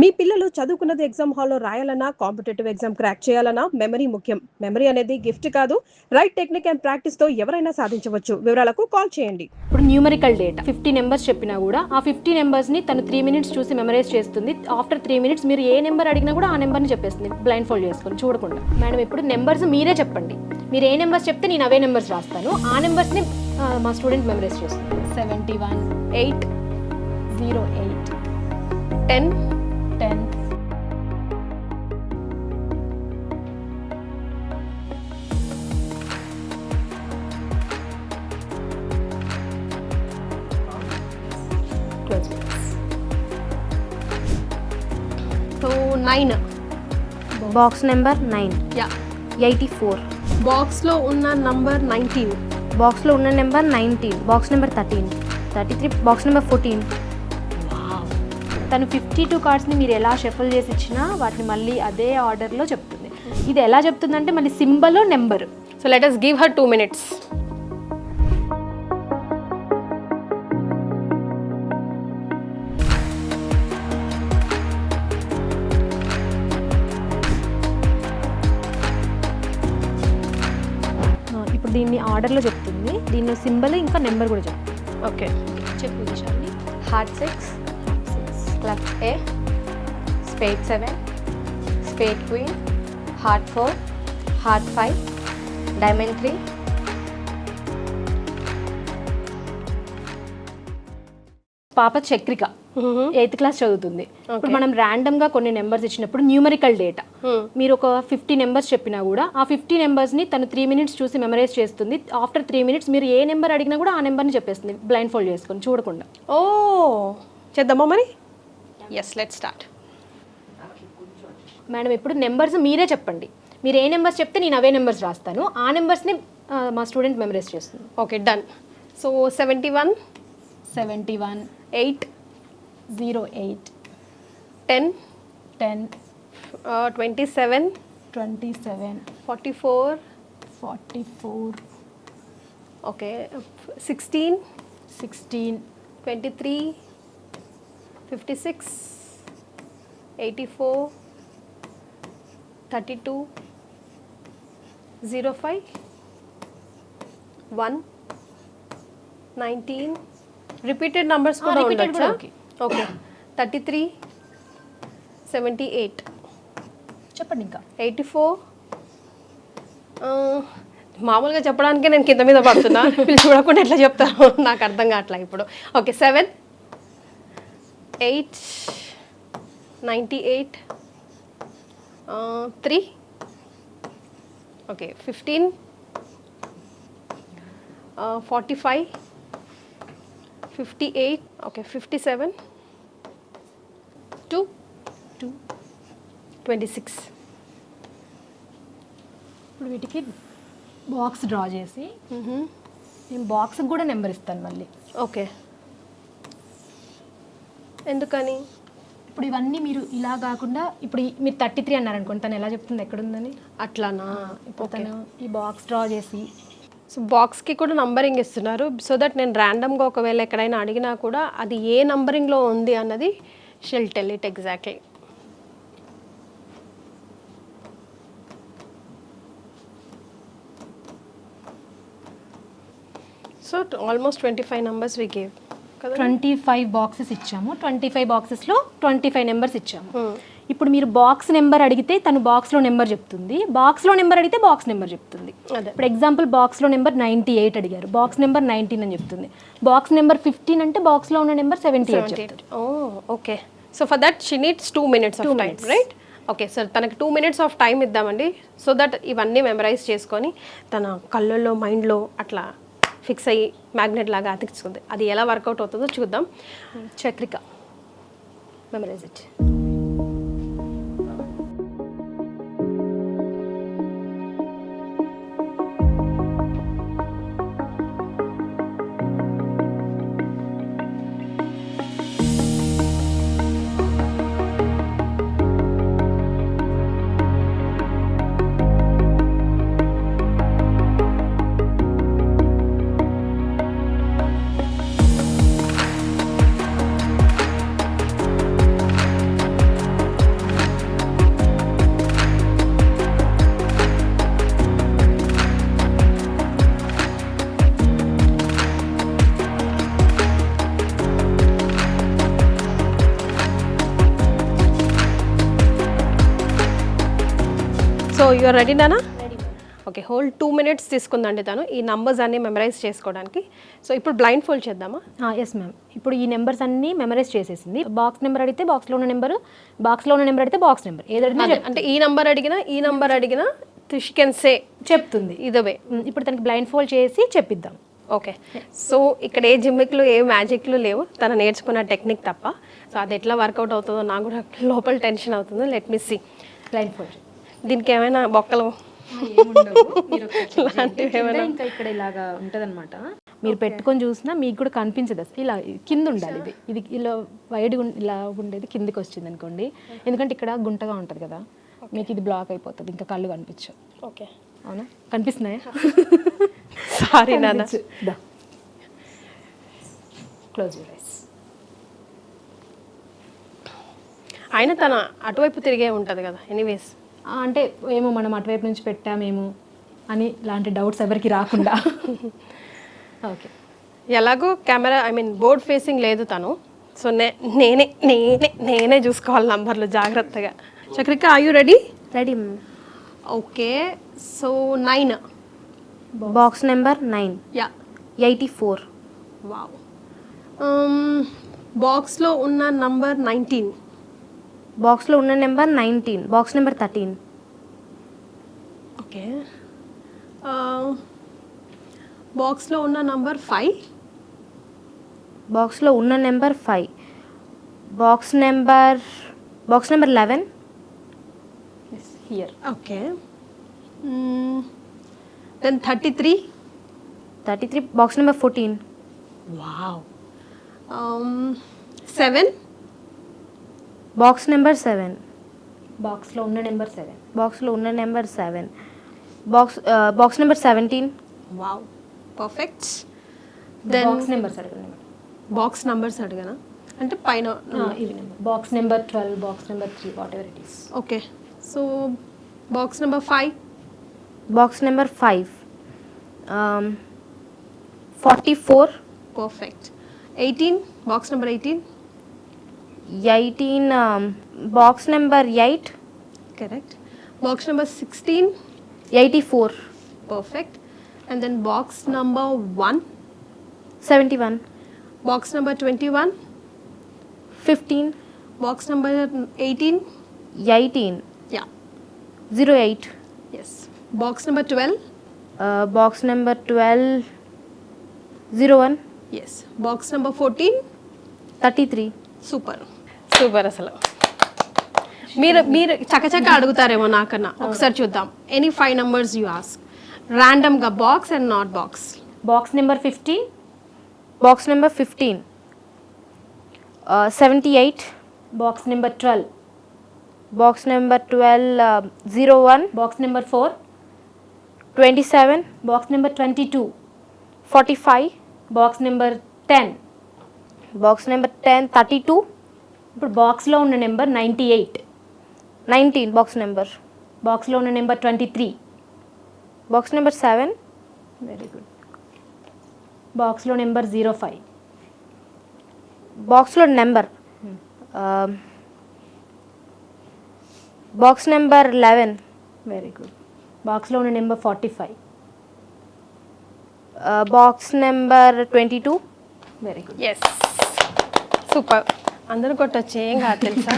మీ పిల్లలు చదువుకున్నది ఎగ్జామ్ హాల్లో రాయాలన్నా, కాంపిటేటివ్ ఎగ్జామ్ క్రాక్ చేయాలన్నా మెమరీ ముఖ్యం. మెమరీ అనేది గిఫ్ట్ కాదు, రైట్ టెక్నిక్ అండ్ ప్రాక్టీస్తో ఎవరైనా సాధించవచ్చు. వివరాలకు కాల్ చేయండి. ఇప్పుడు న్యూమరికల్ డేటా 50 నెంబర్స్ చెప్పినా కూడా ఆ 50 నెంబర్స్ని తను 3 minutes చూసి మెమరైజ్ చేస్తుంది. ఆఫ్టర్ 3 minutes మీరు ఏ నెంబర్ అడిగినా కూడా ఆ నెంబర్ని చెప్పేస్తుంది, బ్లైండ్ ఫోల్డ్ చేసుకొని చూడకుండా. మేడం ఇప్పుడు నెంబర్స్ మీరే చెప్పండి, మీరు ఏ నెంబర్స్ చెప్తే నేను అవే నెంబర్స్ రాస్తాను, ఆ నెంబర్స్ని మా స్టూడెంట్ మెమరైజ్ చేస్తుంది. 71 8 08 10 10 12. So 9. Box number 9 yeah 84. బాక్స్లో ఉన్న నంబర్ 19. బాక్స్లో ఉన్న number 19. Box number 13 33. Box number 14. తను 52 కార్డ్స్ని మీరు ఎలా షఫల్ చేసి ఇచ్చినా వాటిని మళ్ళీ అదే ఆర్డర్లో చెప్తుంది. ఇది ఎలా చెప్తుందంటే మళ్ళీ symbol number. So let us give her 2 minutes. ఇప్పుడు దీన్ని ఆర్డర్లో చెప్తుంది, దీనిలో సింబల్ ఇంకా నెంబర్ కూడా చెప్తుంది. ఓకే చెప్పు విషయాన్ని. Heart 6, club A, spade 7, spade queen, heart 4, heart 5, diamond 3. పాప చక్రిక 8th క్లాస్ చదువుతుంది. ఇప్పుడు మనం ర్యాండమ్గా కొన్ని నెంబర్స్ ఇచ్చినప్పుడు న్యూమరికల్ డేటా మీరు ఒక 50 నెంబర్స్ చెప్పినా కూడా ఆ 50 నెంబర్స్ని తను 3 minutes చూసి మెమరైజ్ చేస్తుంది. ఆఫ్టర్ 3 minutes మీరు ఏ నెంబర్ అడిగినా కూడా ఆ నెంబర్ని చెప్పేస్తుంది, బ్లైండ్ ఫోల్డ్ చేసుకొని చూడకుండా. ఓ చేద్దామా మరి? Yes, let's start. మేడం ఇప్పుడు నెంబర్స్ మీరే చెప్పండి, మీరు ఏ నెంబర్స్ చెప్తే నేను అవే నెంబర్స్ రాస్తాను, ఆ నెంబర్స్ని మా స్టూడెంట్ మెమరైజ్ చేస్తుంది. Okay done. So 71 71 8 08 10 10 27 27 44 44 okay 16 16 23 56 84 32 05 1 19. Repeated numbers కూడా repeated ఉండొచ్చా? కూడా ఓకే 33 78 చెప్పండి ఇంకా 84. మామూలుగా చెప్పడానికే నేను కింద మీద పడుతున్నా, వీళ్ళు చూడకుండా ఎట్లా చెప్తారు నాకు అర్థం కావట్లా ఇప్పుడు. Okay 7 8 98 3 okay 15 45 58 okay 57 2 26. ఇప్పుడు వీటికి బాక్స్ డ్రా చేసి నేను బాక్స్కి కూడా నెంబర్ ఇస్తాను మళ్ళీ. ఓకే ఎందుకని? ఇప్పుడు ఇవన్నీ మీరు ఇలా కాకుండా ఇప్పుడు మీరు 33 అన్నారనుకోండి, తను ఎలా చెప్తుంది ఎక్కడుందని అట్లానా? ఇప్పుడు తను ఈ బాక్స్ డ్రా చేసి సో బాక్స్కి కూడా నంబరింగ్ ఇస్తున్నారు, సో దట్ నేను ర్యాండమ్గా ఒకవేళ ఎక్కడైనా అడిగినా కూడా అది ఏ నంబరింగ్లో ఉంది అన్నది షిల్ tell it exactly. So almost 25 numbers we gave కదా. 25 బాక్సెస్ ఇచ్చాము, 25 బాక్సెస్లో 25 నెంబర్స్ ఇచ్చాము. ఇప్పుడు మీరు బాక్స్ నెంబర్ అడిగితే తను బాక్స్లో నెంబర్ చెప్తుంది, బాక్స్లో నెంబర్ అడిగితే బాక్స్ నెంబర్ చెప్తుంది. అదే ఇప్పుడు ఎగ్జాంపుల్ బాక్స్లో నెంబర్ 98 అడిగారు, బాక్స్ నెంబర్ 19 అని చెప్తుంది. బాక్స్ నెంబర్ 15 అంటే బాక్స్లో ఉన్న నెంబర్ 78 చెప్తుంది. Okay. So for that she needs 2 minutes of time, right? Okay sir, తనకి 2 minutes ఆఫ్ టైం ఇద్దామండి, సో దట్ ఇవన్నీ మెమరైజ్ చేసుకొని తన కళ్ళల్లో మైండ్లో అట్లా ఫిక్స్ అయ్యి మ్యాగ్నెట్ లాగా అతికించుకుంది. అది ఎలా వర్కౌట్ అవుతుందో చూద్దాం. Chakrika memorize it. You are ready నానా? ఓకే, హోల్ 2 minutes తీసుకుందండి తను ఈ నంబర్స్ అన్ని మెమరైజ్ చేసుకోవడానికి. సో ఇప్పుడు బ్లైండ్ ఫోల్డ్ చేద్దామా? Yes ma'am. ఇప్పుడు ఈ నెంబర్స్ అన్నీ మెమరైజ్ చేసేసింది. బాక్స్ నెంబర్ అడిగితే బాక్స్లో ఉన్న నెంబర్, బాక్స్లో ఉన్న నెంబర్ అడిగితే బాక్స్ నెంబర్, ఏదైనా అంటే ఈ నంబర్ అడిగినా షీ కెన్ సే చెప్తుంది. ఇదే వే. ఇప్పుడు తనకి బ్లైండ్ ఫోల్డ్ చేసి చెప్పిద్దాం. ఓకే, సో ఇక్కడ ఏ జిమ్మిక్లు ఏ మ్యాజిక్లు లేవు, తను నేర్చుకున్న టెక్నిక్ తప్ప. సో అది ఎట్లా వర్కౌట్ అవుతుందో నాకు కూడా లోపల టెన్షన్ అవుతుంది. Let me see. Blindfold దీనికి ఏమైనా బొక్కలు ఇంకా ఇక్కడ ఇలాగా ఉంటదన్నమాట. మీరు పెట్టుకొని చూసినా మీకు కూడా కనిపించదు అసలు. ఇలా కింద ఉండాలి. ఇది ఇలా వైడ్ ఇలా ఉండేది కిందికి వచ్చింది అనుకోండి, ఎందుకంటే ఇక్కడ గుంటగా ఉంటుంది కదా, మీకు ఇది బ్లాక్ అయిపోతుంది, ఇంకా కళ్ళు కనిపించవు. ఓకే, అవునా? కనిపిస్తున్నాయా? సారీ నాన్న. Close your eyes. అయినా తన అటువైపు తిరిగే ఉంటుంది కదా. ఎనీవేస్, అంటే ఏమో మనం అటువైపు నుంచి పెట్టామేమో అని ఇలాంటి డౌట్స్ ఎవరికి రాకుండా. ఓకే, ఎలాగో కెమెరా బోర్డ్ ఫేసింగ్ లేదు తను. సో నేనే చూసుకోవాలి నంబర్లు జాగ్రత్తగా. Chakrika, are you ready? Ready. Okay, so 9. Box number 9. Yeah. 84. Wow. బాక్స్లో ఉన్న నంబర్ 19. బాక్స్లో ఉన్న నెంబర్ 19. Box number 13. ఓకే, బాక్స్లో ఉన్న నంబర్ 5. బాక్స్లో ఉన్న number 5. Box number 11. Here. Okay, then 33. 33. Box number 14. Wow. 7. Box number 7. బాక్స్లో ఉన్న నెంబర్ 7. బాక్స్లో ఉన్న number 7. Box number 17. Wow, perfect. Then box numbers అడగండి. బాక్స్ నంబర్స్ అడిగానా అంటే పైన ఇవి number. Box number 12, box number 3, whatever it is. Okay, so box number 5. Box number 5. 44. Perfect. 18. Box number 18. 18. Box number 8. Correct. Box number 16. 84. Perfect. And then box number 1. 71. Box number 21. 15. Box number 18. 18. Yeah. 08. Yes. Box number 12. Box number 12. 01. Yes. Box number 14. 33. Super super. అసలు మీరు చకచక అడుగుతారేమో నాకన్నా. ఒకసారి చూద్దాం. Any 5 numbers you ask ర్యాండమ్గా, box and not box. Box number 15. Box number 15. 78. Box number 12. Box number 12. 01. Box number 4. 27. Box number 22. 45. Box number 10. Box number 10. 32. ఇప్పుడు బాక్స్లో ఉన్న నెంబర్ 98. 19. Box number. బాక్స్లో ఉన్న number 23. Box number 7. Very good. బాక్స్లో number 05. బాక్స్లో నెంబర్. Box number 11. Very good. బాక్స్లో ఉన్న number 45. Box number 22. Very good. Yes, super. అందరూ కొట్టొచ్చు, ఏం కాదు తెలుసా.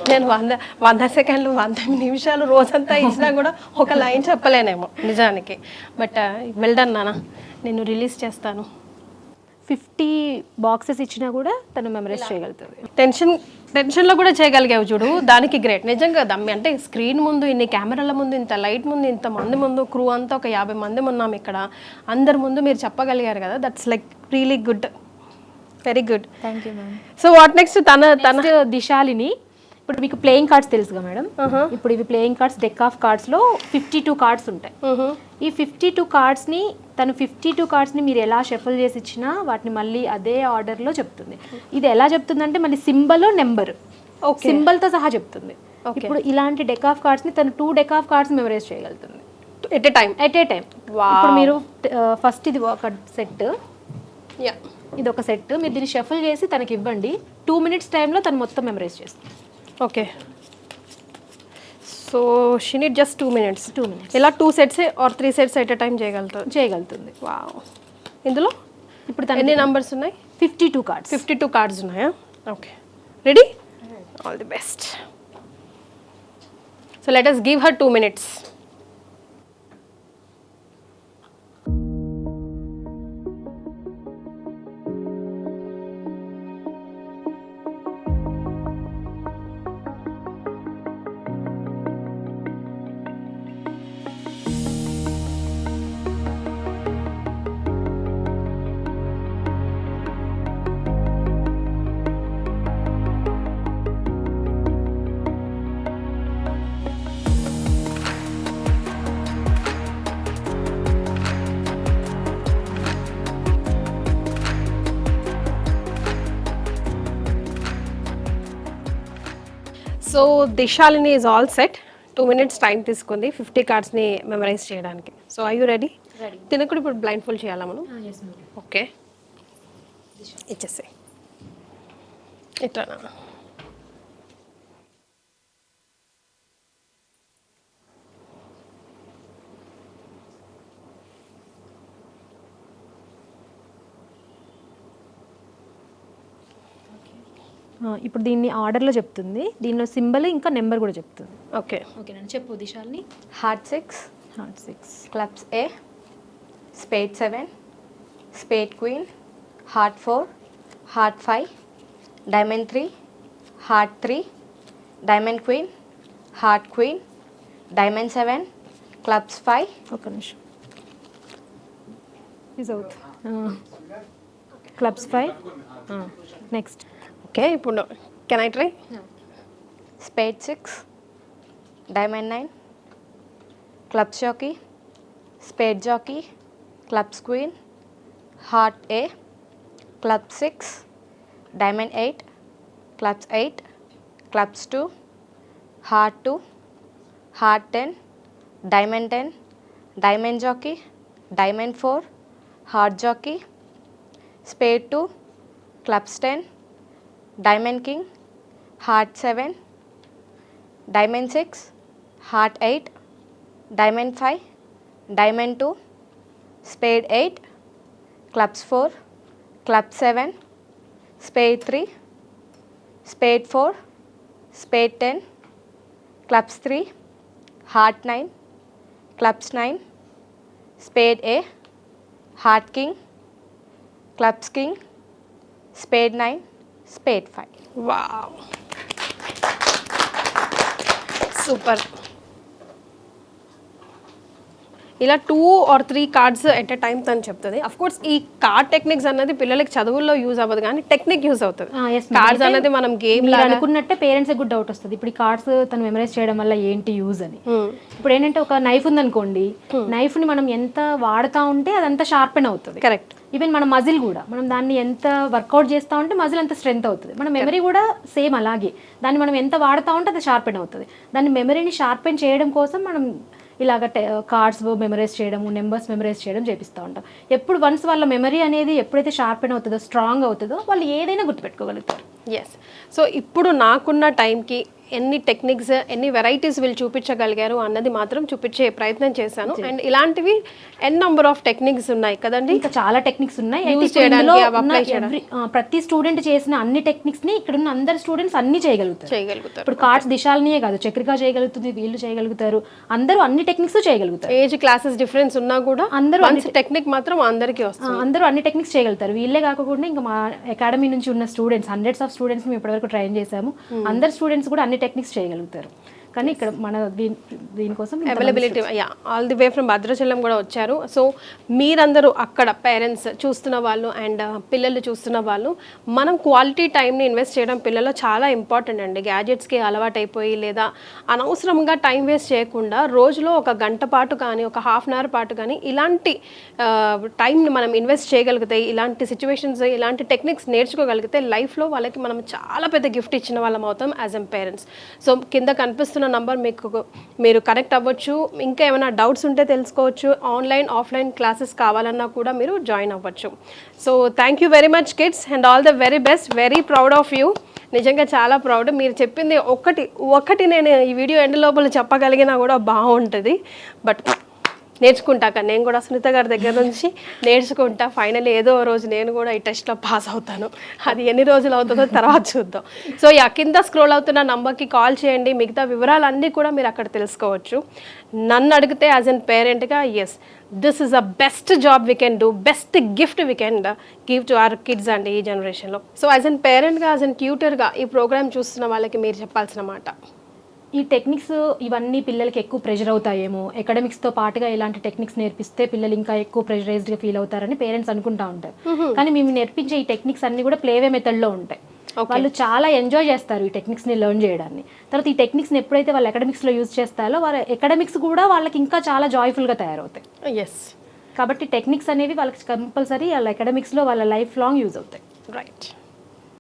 నేను 100 సెకండ్లు 100 నిమిషాలు రోజంతా ఇచ్చినా కూడా ఒక లైన్ చెప్పలేనేమో నిజానికి. బట్ వెల్ డన్ నాన్న, నేను రిలీజ్ చేస్తాను. 50 బాక్సెస్ ఇచ్చినా కూడా తను మెమరైజ్ చేయగలుగుతుంది. టెన్షన్లో కూడా చేయగలిగావు చూడు, దానికి గ్రేట్ నిజంగా. దమ్మి అంటే స్క్రీన్ ముందు, ఇన్ని కెమెరాల ముందు, ఇంత లైట్ ముందు, ఇంతమంది ముందు, క్రూ అంతా ఒక 50 మంది ఉన్నాం ఇక్కడ, అందరి ముందు మీరు చెప్పగలిగారు కదా. That's like really good, very good. Thank you ma'am. So what next? తన దిశాలిని. ఇప్పుడు మీకు ప్లేయింగ్ కార్డ్స్ తెలుసుగా మేడం. ఇప్పుడు ఇవి ప్లేయింగ్ కార్డ్స్, డెక్ ఆఫ్ కార్డ్స్లో 52 కార్డ్స్ ఉంటాయి. ఈ 52 కార్డ్స్ని తను 52 కార్డ్స్ని మీరు ఎలా షఫల్ చేసి ఇచ్చినా వాటిని మళ్ళీ అదే ఆర్డర్లో చెప్తుంది. ఇది ఎలా చెప్తుందంటే మళ్ళీ సింబల్, నెంబర్, సింబల్తో సహా చెప్తుంది. ఇప్పుడు ఇలాంటి డెక్ ఆఫ్ కార్డ్స్ని తను 2 డెక్ ఆఫ్ కార్డ్స్ మెమరైజ్ చేయగలుగుతుంది ఎట్ ఏ టైం. ఇప్పుడు మీరు ఫస్ట్ ఇది ఒక సెట్, యా, ఇది ఒక సెట్, మీరు దీన్ని షఫల్ చేసి తనకి ఇవ్వండి. 2 minutes టైంలో తను మొత్తం మెమరైజ్ చేస్తుంది. Okay, so she need just 2 minutes. 2 minutes ఇలా 2 sets or 3 sets at time చేయగలుగుతుంది. వావ్. ఇందులో ఇప్పుడు ఎన్ని నంబర్స్ ఉన్నాయి? 52 కార్డ్స్. 52 cards ఉన్నాయా? Okay, ready? All the best. So let us give her 2 minutes. So Dishalini is all set. 2 minutes time తీసుకుంది 50 కార్డ్స్ని memorise చేయడానికి. So I you ready? తినకుడు ఇప్పుడు బ్లైండ్ ఫోల్డ్ చేయాలా మనం? ఓకే, ఇచ్చేసి ఇట్లా. ఇప్పుడు దీన్ని ఆర్డర్లో చెప్తుంది, దీనిలో సింబల్ ఇంకా నెంబర్ కూడా చెప్తుంది. ఓకే ఓకే నన్ను చెప్పు దిశాల్ని. Heart 6, heart 6, clubs A, spade 7, spade queen, heart 4, heart 5, diamond 3, heart 3, diamond queen, heart queen, diamond 7, clubs 5. ఒక నిమిషం is out. Clubs 5. Next. Okay, ఇప్పుడు can I try? Spade 6, diamond 9, clubs jackie, spade jackie, clubs queen, heart A, club 6, diamond 8, clubs 8, clubs 2, heart 2, heart 10, diamond 10, diamond Jackie, diamond 4, heart jack, spade 2, clubs 10, diamond king, heart 7, diamond 6, heart 8, diamond 5, diamond 2, spade 8, clubs 4, club 7, spade 3, spade 4, spade 10, clubs 3, heart 9, clubs 9, spade A, heart king, clubs king, spade 9, spade 5. Wow, super. ఇలా 2 or 3 cards at a time తను చెప్తుంది. Of course ఈ card techniques అన్నది పిల్లలకి చదువుల్లో use అవ్వదు, కానీ technique use అవుతుంది. కార్డ్స్ అన్నది మనం గేమ్ మీరు అనుకున్నట్టే పేరెంట్స్ కూడా డౌట్ వస్తుంది, ఇప్పుడు ఈ కార్డ్స్ తను మెమరైజ్ చేయడం వల్ల ఏంటి యూజ్ అని. ఇప్పుడు ఏంటంటే ఒక నైఫ్ ఉందనుకోండి, నైఫ్ ని మనం ఎంత వాడుతూ ఉంటే అదంతా షార్పెన్ అవుతుంది. కరెక్ట్. ఈవెన్ మన మజిల్ కూడా మనం దాన్ని ఎంత వర్కౌట్ చేస్తూ ఉంటే మజిల్ అంత స్ట్రెంత్ అవుతుంది. మన మెమరీ కూడా సేమ్ అలాగే, దాన్ని మనం ఎంత వాడుతూ ఉంటే అది షార్పెన్ అవుతుంది. దాన్ని మెమరీని షార్పెన్ చేయడం కోసం మనం ఇలాగ కార్డ్స్ మెమరైజ్ చేయడము, నెంబర్స్ మెమరైజ్ చేయడం చేపిస్తూ ఉంటాం. ఎప్పుడు వన్స్ వాళ్ళ మెమరీ అనేది ఎప్పుడైతే షార్పెన్ అవుతుందో, స్ట్రాంగ్ అవుతుందో, వాళ్ళు ఏదైనా గుర్తుపెట్టుకోగలుగుతారు. ఎస్. సో ఇప్పుడు నాకున్న టైంకి ఎన్ని టెక్నిక్స్, ఎన్ని వెరైటీస్ వీళ్ళు చూపించగలిగారు అన్నది మాత్రం చూపించే ప్రయత్నం చేశాను. అండ్ ఇలాంటివి నెంబర్ ఆఫ్ టెక్నిక్స్ ఉన్నాయి కదండి, ఇంకా చాలా టెక్నిక్స్ ఉన్నాయి. Use అయితే ఇప్పుడు చేయడానికి, ఇందులో అవి ఉన్న apply చేయడానికి. ప్రతి స్టూడెంట్ చేసిన అన్ని టెక్నిక్స్ ని ఇక్కడ ఉన్న అందరు స్టూడెంట్స్ అన్ని చేయగలుగుతారు. ఇప్పుడు కార్డ్స్ దిశాలనియే కాదు, చక్రిక చేయగలుగుతుంది, వీళ్ళు చేయగలుగుతారు, అందరూ అన్ని టెక్నిక్స్ చేయగలుగుతారు. ఏజ్ క్లాసెస్ డిఫరెన్స్ ఉన్నా కూడా అందరూ టెక్నిక్ మాత్రం అందరికీ వస్తుంది. అందరూ అన్ని టెక్నిక్స్ చేయగలుగుతారు. వీళ్ళే కాకుండా ఇంకా మా అకాడమీ నుంచి ఉన్న స్టూడెంట్స్, హండ్రెడ్స్ ఆఫ్ స్టూడెంట్స్ మేము ఇప్పటివరకు ట్రైన్ చేశాము. అందరు స్టూడెంట్స్ కూడా అన్ని టెక్నిక్స్ చేయగలుగుతారు. కానీ ఇక్కడ మన దీనికోసం availability, all the way from Bhadrachalam కూడా వచ్చారు. సో మీరందరూ అక్కడ పేరెంట్స్ చూస్తున్న వాళ్ళు అండ్ పిల్లలు చూస్తున్న వాళ్ళు, మనం క్వాలిటీ టైంని ఇన్వెస్ట్ చేయడం పిల్లలు చాలా ఇంపార్టెంట్ అండి. గ్యాజెట్స్కి అలవాటు అయిపోయి లేదా అనవసరంగా టైం వేస్ట్ చేయకుండా రోజులో 1 గంట పాటు కానీ 1 హాఫ్ అన్ అవర్ పాటు కానీ ఇలాంటి టైంని మనం ఇన్వెస్ట్ చేయగలిగితే, ఇలాంటి సిచ్యువేషన్స్, ఇలాంటి టెక్నిక్స్ నేర్చుకోగలిగితే లైఫ్లో వాళ్ళకి మనం చాలా పెద్ద గిఫ్ట్ ఇచ్చిన వాళ్ళం అవుతాం యాజ్ ఎ పేరెంట్స్. సో కింద కనిపిస్తున్న నంబర్ మీరు కనెక్ట్ అవ్వచ్చు. ఇంకా ఏమైనా డౌట్స్ ఉంటే తెలుసుకోవచ్చు. ఆన్లైన్ ఆఫ్లైన్ క్లాసెస్ కావాలన్నా కూడా మీరు జాయిన్ అవ్వచ్చు. So thank you very much kids and all the very best. Very proud of you. నిజంగా చాలా ప్రౌడ్. మీరు చెప్పింది ఒకటి నేను ఈ వీడియో ఎండ్ లోపల చెప్పగలిగినా కూడా బాగుంటుంది. బట్ నేర్చుకుంటా కానీ నేను కూడా సునీత గారి దగ్గర నుంచి నేర్చుకుంటా. ఫైనల్లీ ఏదో రోజు నేను కూడా ఈ టెస్ట్లో పాస్ అవుతాను. అది ఎన్ని రోజులు అవుతుందో తర్వాత చూద్దాం. సో కింద స్క్రోల్ అవుతున్న నంబర్కి కాల్ చేయండి. మిగతా వివరాలన్నీ కూడా మీరు అక్కడ తెలుసుకోవచ్చు. నన్ను అడిగితే యాజ్ అన్ పేరెంట్గా yes, this is the best job we can do, best gift we can give to our kids అండి ఈ జనరేషన్లో. సో యాజ్ అన్ పేరెంట్గా, యాజ్ అన్ ట్యూటర్గా ఈ ప్రోగ్రామ్ చూస్తున్న వాళ్ళకి మీరు చెప్పాల్సిన మాట. ఈ టెక్నిక్స్ ఇవన్నీ పిల్లలకి ఎక్కువ ప్రెషర్ అవుతాయేమో, అకాడమిక్స్తో పాటుగా ఇలాంటి టెక్నిక్స్ నేర్పిస్తే పిల్లలు ఇంకా ఎక్కువ ప్రెషరైజ్డ్గా ఫీల్ అవుతారని పేరెంట్స్ అనుకుంటా ఉంటారు. కానీ మేము నేర్పించే ఈ టెక్నిక్స్ అన్ని కూడా ప్లేవే మెథడ్లో ఉంటాయి. వాళ్ళు చాలా ఎంజాయ్ చేస్తారు ఈ టెక్నిక్స్ని లెర్న్ చేయడాన్ని. తర్వాత ఈ టెక్నిక్స్ని ఎప్పుడైతే వాళ్ళు అకాడమిక్స్లో యూజ్ చేస్తారో వాళ్ళ అకాడమిక్స్ కూడా వాళ్ళకి ఇంకా చాలా జాయ్ఫుల్గా తయారవుతాయి. ఎస్, కాబట్టి టెక్నిక్స్ అనేవి వాళ్ళకి కంపల్సరీ వాళ్ళ అకాడమిక్స్లో వాళ్ళ లైఫ్ లాంగ్ యూజ్ అవుతాయి. రైట్.